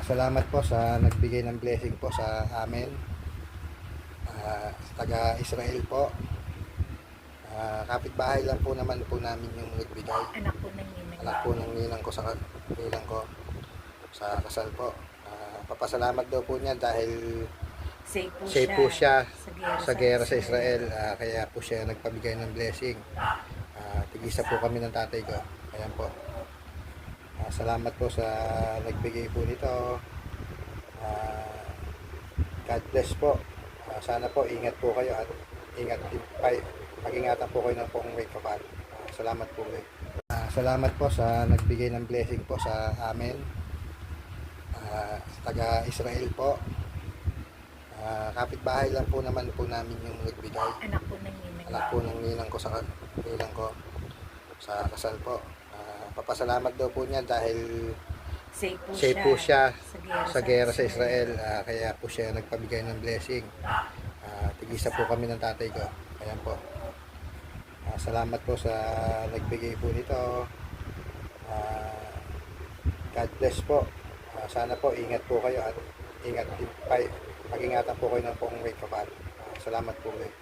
Salamat po sa nagbigay ng blessing po sa amin. Taga Israel po. Kapitbahay lang po naman po namin yung nagbigay. Anak po ng ninang ko sa kasal po. Papasalamat daw po niya dahil safe po siya sa gera sa Israel. Kaya po siya nagpabigay ng blessing. Tigisa po kami ng tatay ko. Ayan po. Salamat po sa nagbigay po nito. God bless po. Sana po ingat po kayo at pag-ingatan po kayo ng pong way kapal. Salamat po ulit. Salamat po sa nagbigay ng blessing po sa amin. Taga Israel po. Kapitbahay lang po naman po namin yung nagbigay. Anak po ng ninang ko sa kasal po. Papasalamat daw po niya dahil safe po siya sa gera sa Israel. Kaya po siya nagpabigay ng blessing. Tigisa po kami ng tatay ko. Ayan po. Salamat po sa nagbigay po nito. God bless po. Sana po ingat po kayo at pag-ingatan po kayo ng pong way kapal. Salamat po ulit.